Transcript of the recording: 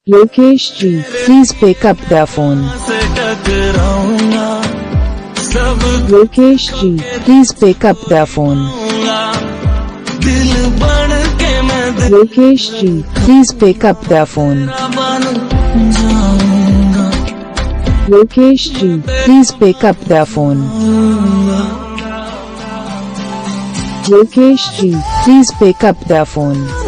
Lokesh ji, please pick up the phone. Lokesh ji, please pick up the phone. Lokesh ji, please pick up the phone. Lokesh ji, please pick up the phone. Lokesh ji, please pick up the phone.